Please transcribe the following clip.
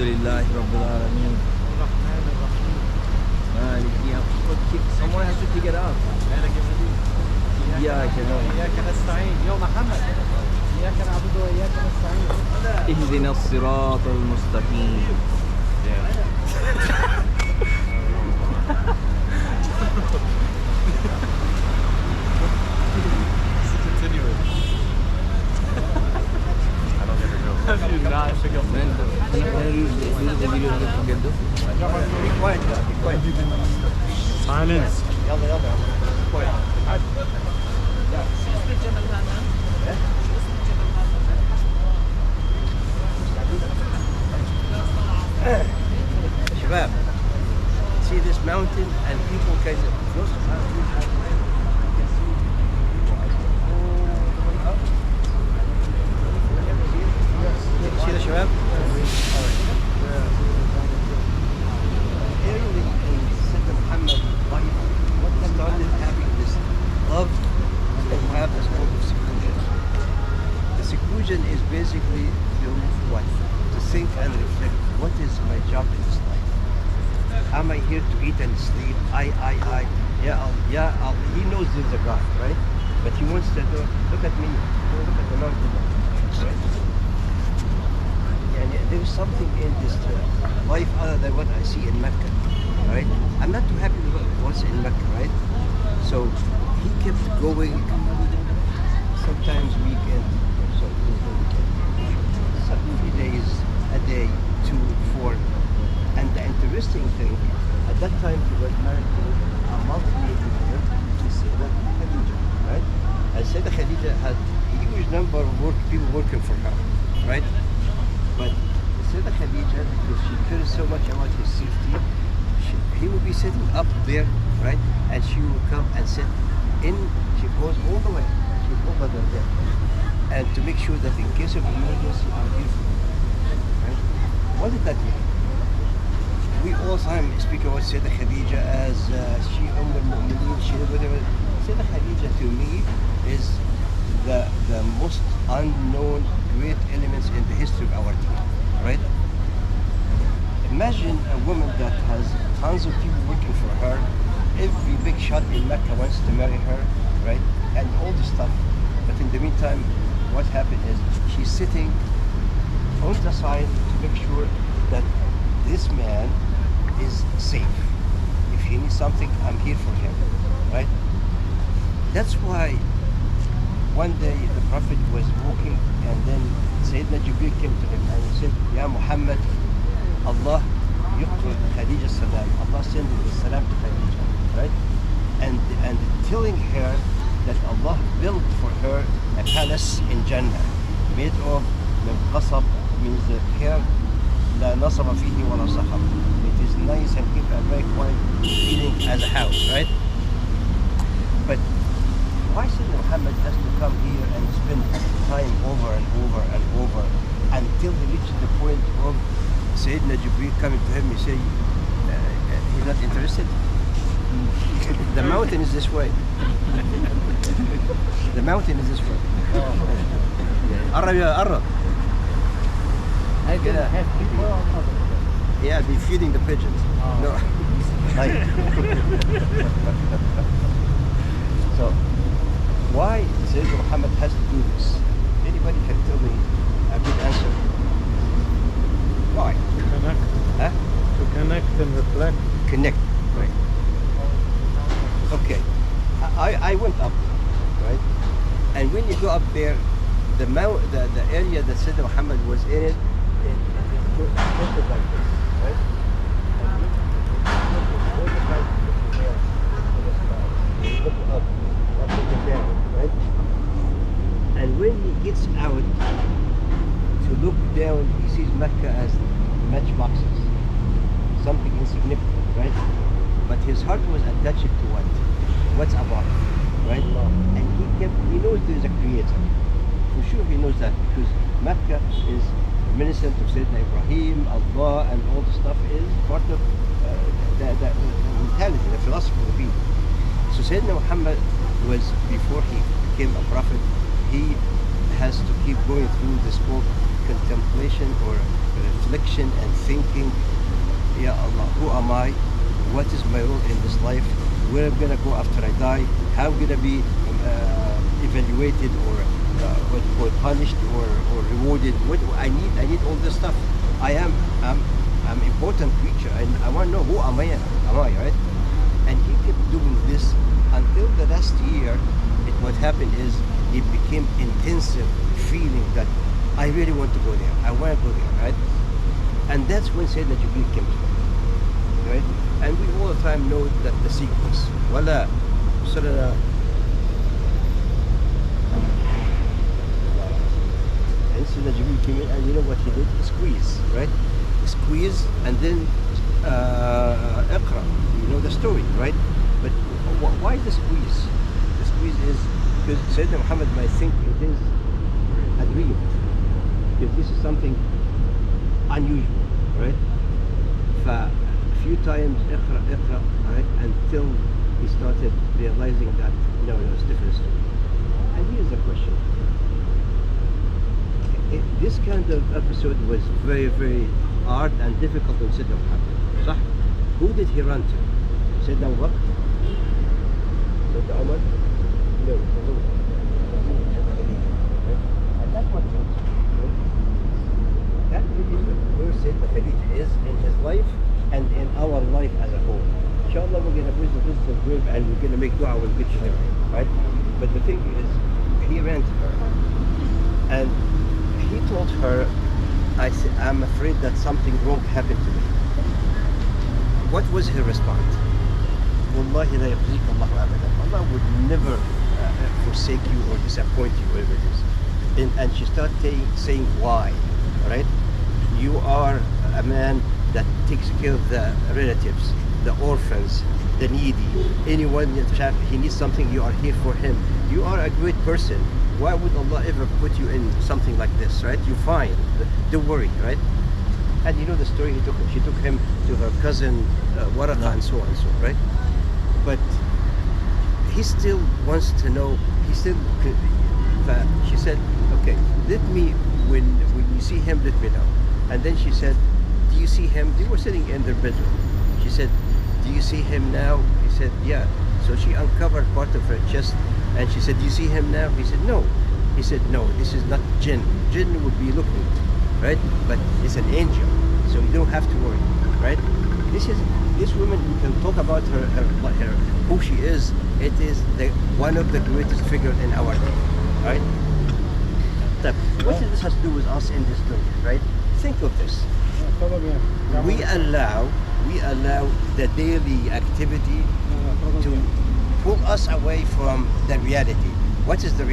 Alhamdulillahi Rabbil Alameen. Someone has to pick it up. إياك نستعين. يا محمد. إياك نعبد وإياك نستعين. اهدنا الصراط المستقيم. Silence. Shabab, see this mountain and people can see the Shabab? Early in Sayyidina Muhammad's life, he started having this love to have this called of seclusion. The seclusion is basically to what? To think and reflect, what is my job in this life? Am I here to eat and sleep? Yeah, he knows there's a God, right? But he wants to look at me, look at the mountain, right? And there's something in this life other than what I see in Mecca, right? I'm not too happy with what's in Mecca, right? So he kept going, sometimes weekend, so 3 days a day, 2, 4. And the interesting thing, at that time he was married to a multi-millionaire, Sayyidah Khadija, right? And Sayyidah Khadija had a huge number of people working for her, right? But Sayyidah Khadija, because she cared so much about his safety, he would be sitting up there, right? And she would come and sit in, she goes all the way, she goes over there. And to make sure that in case of emergency, I'm here for you, right? What did that mean? We all the time speak about Sayyidah Khadija as she al-Mu'mineen, she whatever. Sayyidah Khadija to me is the most unknown great elements in the history of our team, right? Imagine a woman that has tons of people working for her, every big shot in Mecca wants to marry her, right? And all this stuff. But in the meantime, what happened is she's sitting on the side to make sure that this man is safe. If he needs something, I'm here for him, right? That's why one day the Prophet was walking and then Sayyidina Jibreel came to him and he said, Ya Muhammad, Allah yuqrid Khadija salam, Allah send the salam to Khadija, right? And telling her that Allah built for her a palace in Jannah made of qasab, means the hair لا نصب فيه ولا صخب. It is nice and keep a very quiet feeling as a house, right? But why Sayyidina Muhammad has to come here and spend time over and over and over until he reaches the point of Sayyidina Jibreel coming to him and say he's not interested? The mountain is this way. The mountain is this way. قرب يا قرب. I can have people. Yeah, I'll be feeding the pigeons. No. Like. So, why Sayyidina Muhammad has to do this? Anybody can tell me a good answer? Why? To connect. Huh? To connect and reflect. Connect, right? Okay. I went up, right? And when you go up there, the area that Sayyidina Muhammad was in it, tilted like this, right? Look up, look down, right? And when he gets out to look down, he sees Mecca as matchboxes, something insignificant, right? But his heart was attached to what? What's above, right? And he knows there is a creator. For sure he knows that, because Mecca is reminiscent of Sayyidina Ibrahim, Allah, and all the stuff is part of the mentality, the philosophy of the people. So Sayyidina Muhammad was, before he became a prophet, he has to keep going through this book contemplation or reflection and thinking, Ya Allah, who am I? What is my role in this life? Where I'm gonna go after I die? How I'm gonna be evaluated or punished or rewarded? What I need all this stuff. I'm important creature, and I want to know who am I? Right? And he kept doing this until the last year. What happened is it became intensive feeling that I really want to go there. I want to go there, right? And that's when Sayyidina Jibreel came to me, right? And we all the time know that the sequence. Wala sallallahu. And Sayyidina Jibreel came in, and you know what he did? Squeeze, right? Squeeze, and then Iqra. You know the story, right? But why the squeeze? The squeeze is because Sayyidina Muhammad might think it is a dream, because this is something unusual, right? A few times Iqra, right? Until he started realizing that no, it's a different story. And here's the question. This kind of episode was very, very hard and difficult on Sayyidina Muhammad. صح? Who did he run to? Sayyidina Abu Bakr? Sayyidina Umar? No. And that's what changed. That is where Sayyidina Khadija is in his life and in our life as a whole. Inshallah, we're going to visit the grave and we're going to make dua with good share, right? But the thing is, he ran to her and he told her, I'm afraid that something wrong happened to me. What was her response? Wallahi la yakhzik Allahu abadan. Allah would never forsake you or disappoint you, whatever it is. And she started saying why, right? You are a man that takes care of the relatives, the orphans, the needy, anyone that he needs something, you are here for him. You are a great person. Why would Allah ever put you in something like this, right? You're fine. Don't worry, right? And you know the story, she took him to her cousin Waraka and so on and so on, right? But he still wants to know, she said, okay, when you see him, let me know. And then she said, do you see him? They were sitting in their bedroom. She said, do you see him now? He said, yeah. So she uncovered part of her chest and she said, do you see him now? He said, no. He said, no, this is not jinn. Jinn would be looking, right? But it's an angel, so you don't have to worry, right? This woman, you can talk about her who she is. It is one of the greatest figures in our day, right? What does this have to do with us in this dunya, right? Think of this. We allow the daily activity to pull us away from the reality. What is the reality?